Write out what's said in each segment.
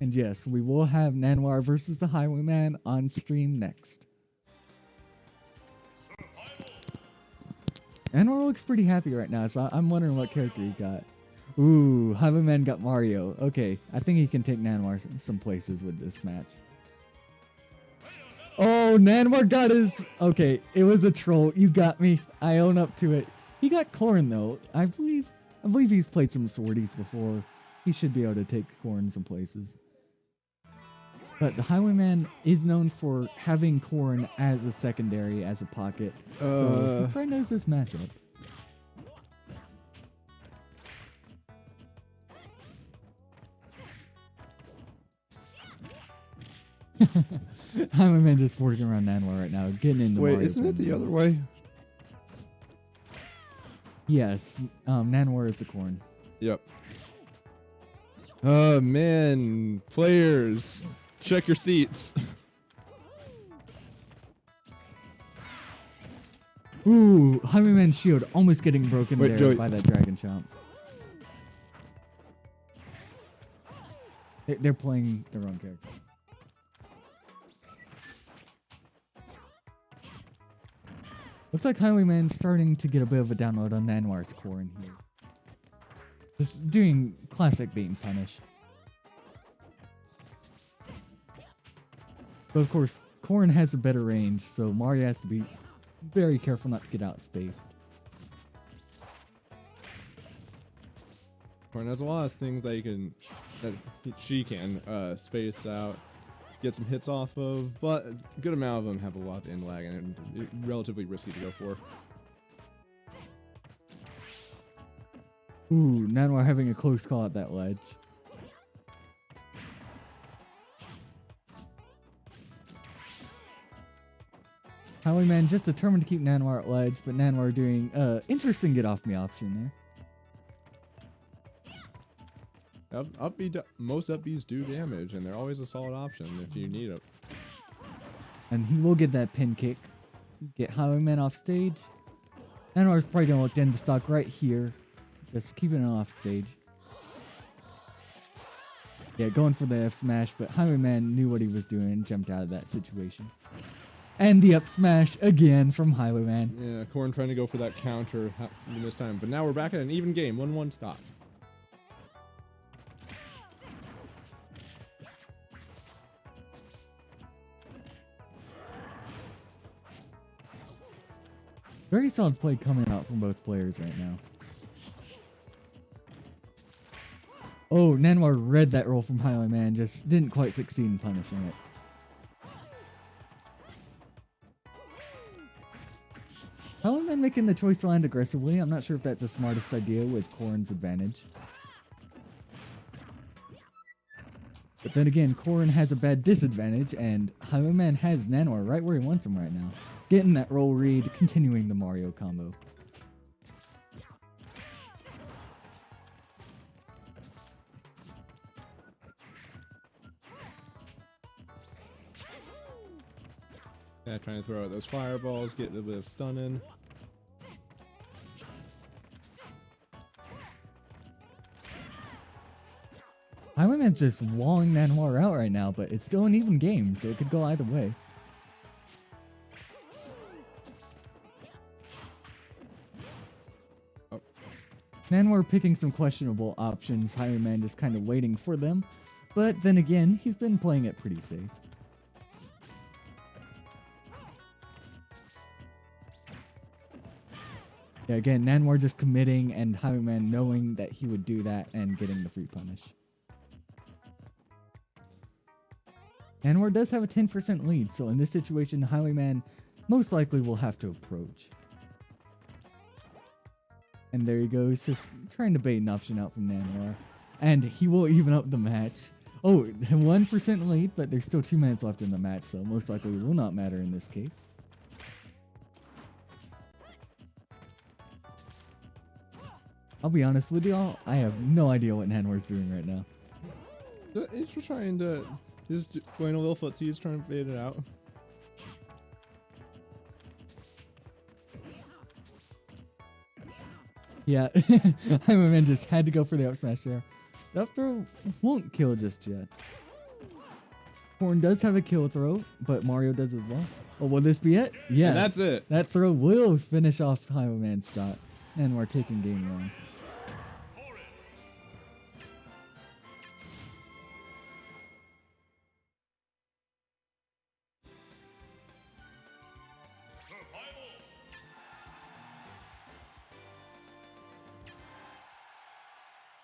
And yes, we will have Nanoir versus the Highwayman on stream next. Nanoir looks pretty happy right now, so I'm wondering what character he got. Ooh, Highwayman got Mario. Okay, I think he can take Nanoir some places with this match. Oh, Nanoir got his... Okay, it was a troll. You got me. I own up to it. He got Corn, though. I believe he's played some Swordies before. He should be able to take Corn some places. But the Highwayman is known for having Corn as a secondary, as a pocket. So he probably knows this matchup. Highwayman just working around Nanoir right now, getting into Wait, Mario isn't it the other way? Yes, Nanoir is the Corn. Yep. Oh man, players, check your seats. Ooh, Highwayman's shield almost getting broken Wait, there Joey. by that Dragon Chomp. They're playing their own character. Looks like Highwayman's starting to get a bit of a download on Nanoir's Corn here. Just doing classic bait and punish. But of course, Corn has a better range, so Mario has to be very careful not to get outspaced. Corn has a lot of things that she can space out, get some hits off of, but a good amount of them have a lot of end lag and they're relatively risky to go for. Ooh, Nanoir having a close call at that ledge. Highwayman just determined to keep Nanoir at ledge, but Nanoir doing interesting get off me option there. Most up Bs do damage, and they're always a solid option if you need it. And he will get that pin kick. Get Highwayman off stage. Nanoir's probably going to look into stock right here. Just keeping it off stage. Yeah, going for the F smash, but Highwayman knew what he was doing and jumped out of that situation. And the up smash again from Highwayman. Yeah, Corn trying to go for that counter this time, but now we're back at an even game, 1-1 stock. Very solid play coming out from both players right now. Oh, Nanoir read that roll from Highwayman, just didn't quite succeed in punishing it. Highwayman making the choice to land aggressively. I'm not sure if that's the smartest idea with Corn's advantage. But then again, Corn has a bad disadvantage, and Highwayman has Nanoir right where he wants him right now. Getting that roll read, continuing the Mario combo. Yeah, trying to throw out those fireballs, get a bit of stunning. Highwayman's just walling Nanoir out right now, but it's still an even game, so it could go either way. Oh. Nanoir picking some questionable options, Highwayman just kind of waiting for them. But then again, he's been playing it pretty safe. Yeah, again, Nanoir just committing and Highwayman knowing that he would do that and getting the free punish. Nanoir does have a 10% lead, so in this situation, Highwayman most likely will have to approach. And there he goes, just trying to bait an option out from Nanoir. And he will even up the match. Oh, 1% lead, but there's still 2 minutes left in the match, so most likely will not matter in this case. I'll be honest with y'all, I have no idea what Nanoir's doing right now. He's just trying to, he's going a little footsie, he's trying to fade it out. Yeah, Highwayman just had to go for the up smash there. The up throw won't kill just yet. Corn does have a kill throw, but Mario does as well. Oh, will this be it? Yeah. And that's it. That throw will finish off Highwayman's shot. And we're taking game 1.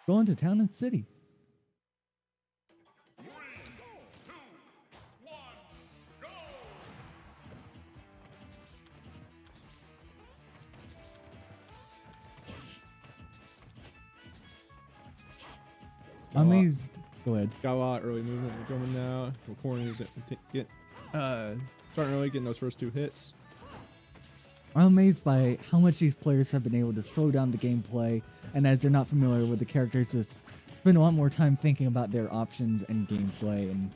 Going to town and city. Amazed. Go ahead. Got a lot of early movement going now. Corn is starting early, getting those first 2 hits. I'm amazed by how much these players have been able to slow down the gameplay, and as they're not familiar with the characters, just spend a lot more time thinking about their options and gameplay. And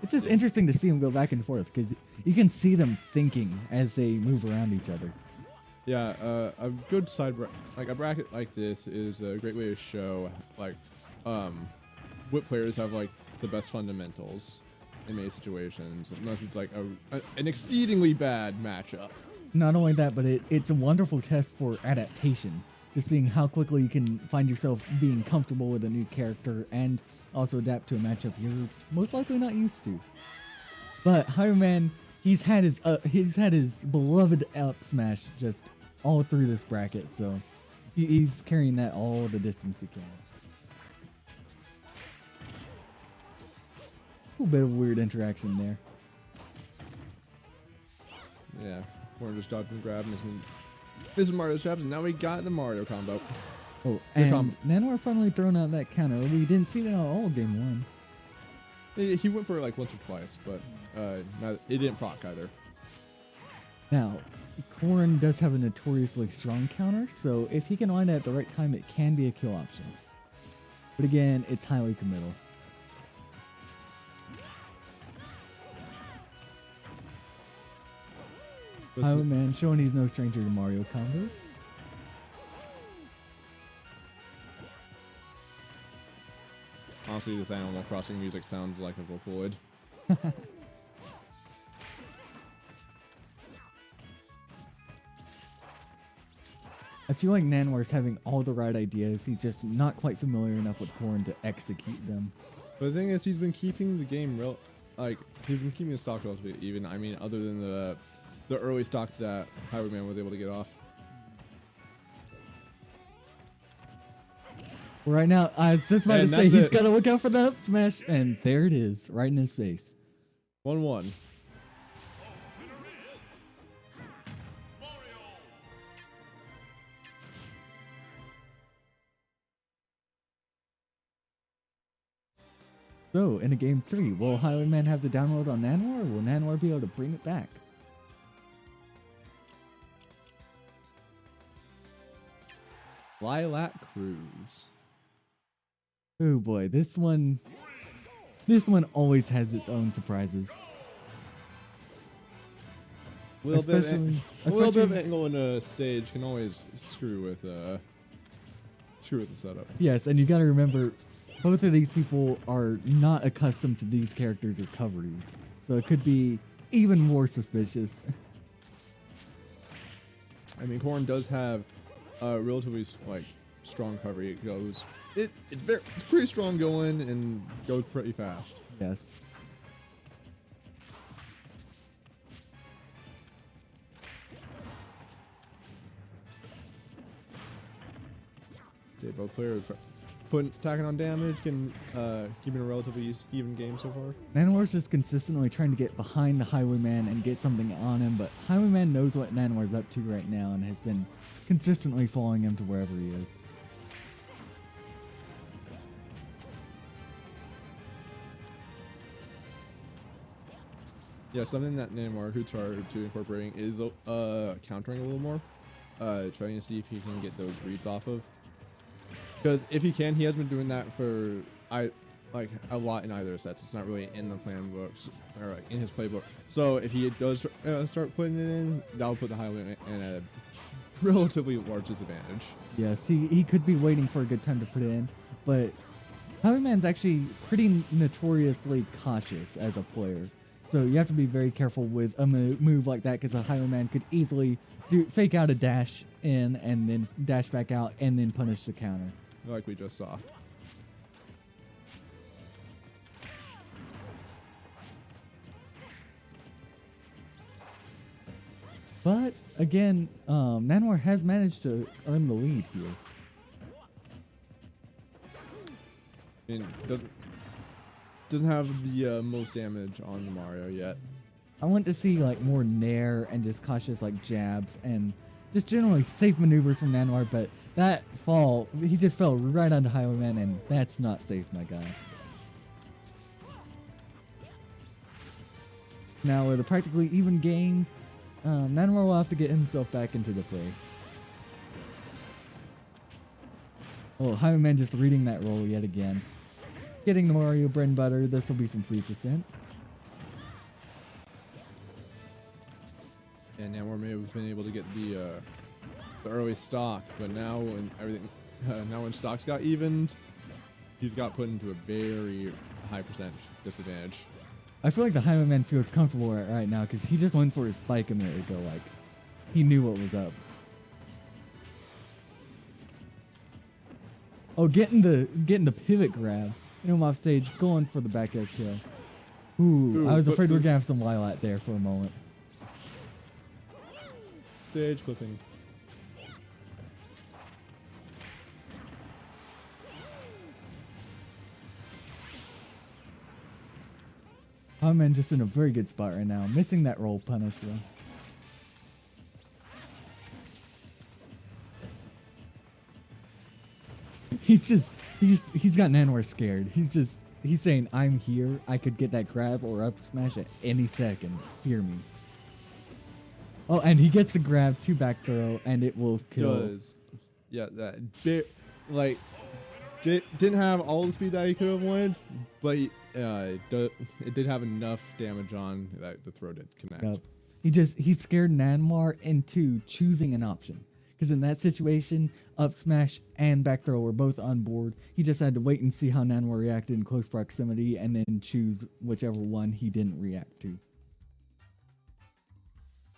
it's just interesting to see them go back and forth because you can see them thinking as they move around each other. Yeah, a good like a bracket like this is a great way to show like what players have like the best fundamentals in many situations, unless it's like an exceedingly bad matchup. Not only that, but it's a wonderful test for adaptation. Just seeing how quickly you can find yourself being comfortable with a new character and also adapt to a matchup you're most likely not used to. But Highwayman, he's had his beloved up smash just all through this bracket, so he's carrying that all the distance he can. A little bit of weird interaction there. Yeah, Corn just dodged and grabbed, and this is Mario's traps, and now we got the Mario combo. Oh, and Nanoir finally thrown out that counter. We didn't see that all game 1. He went for it like once or twice, but it didn't proc either. Now, Corn does have a notoriously strong counter, so if he can land it at the right time, it can be a kill option. But again, it's highly committal. Highwayman showing he's no stranger to Mario combos. Honestly, this Animal Crossing music sounds like a Vocaloid. I feel like Nanoir's having all the right ideas. He's just not quite familiar enough with Corn to execute them. But the thing is, he's been keeping the game he's been keeping the stock relatively even. I mean, other than the early stock that Highwayman was able to get off. Right now, I was just about to say he's got to look out for the up smash, and there it is, right in his face. 1-1. So, in a game 3, will Highwayman have the download on Nanoir, or will Nanoir be able to bring it back? Lilac Cruise. Oh boy, this one always has its own surprises. A little bit of angle in a stage can always screw with the setup. Yes, and you got to remember, both of these people are not accustomed to these characters' recoveries, so it could be even more suspicious. I mean, Corn does have a relatively strong recovery. It's pretty strong going and goes pretty fast. Yes. Okay, both players attacking on damage, keeping a relatively even game so far. Nanoir's just consistently trying to get behind the Highwayman and get something on him, but Highwayman knows what Nanoir's up to right now and has been consistently following him to wherever he is. Yeah, something that Nanoir could try to incorporating is countering a little more, trying to see if he can get those reads off of. Because if he can, he has been doing that for a lot in either sets. It's not really in the plan books or in his playbook. So if he does start putting it in, that'll put the Highwayman in a relatively large disadvantage. Yes, he could be waiting for a good time to put it in, but Highwayman's actually pretty notoriously cautious as a player. So you have to be very careful with a move like that because a Highwayman could easily fake out a dash in and then dash back out and then punish the counter. Like we just saw. But again, Nanoir has managed to earn the lead here. I mean, doesn't have the most damage on the Mario yet. I want to see like more nair and just cautious like jabs and just generally safe maneuvers from Nanoir, but that fall, he just fell right onto Highwayman, and that's not safe, my guy. Now with a practically even game, Nanoir will have to get himself back into the fray. Oh, Highwayman just reading that roll yet again. Getting the Mario bread and butter, this will be some 3%. And now we may have been able to get the early stock, but now when everything, now when stocks got evened, he's got put into a very high percent disadvantage. I feel like the Highwayman feels comfortable right now because he just went for his spike a minute ago, like he knew what was up. Oh, getting the pivot grab. Him off stage, going for the back air kill. Ooh, I was afraid we were gonna have some Lilat there for a moment. Stage clipping. Highwayman just in a very good spot right now, missing that roll punish though. He's got Nanoir scared. He's saying, I'm here. I could get that grab or up smash at any second. Fear me. Oh, and he gets the grab, 2 back throw, and it will kill. Yeah, that bit, like, didn't have all the speed that he could have wanted, but it did have enough damage on that the throw did connect. Yep. He scared Nanoir into choosing an option. Because in that situation, up smash and back throw were both on board. He just had to wait and see how Nanoir reacted in close proximity and then choose whichever one he didn't react to.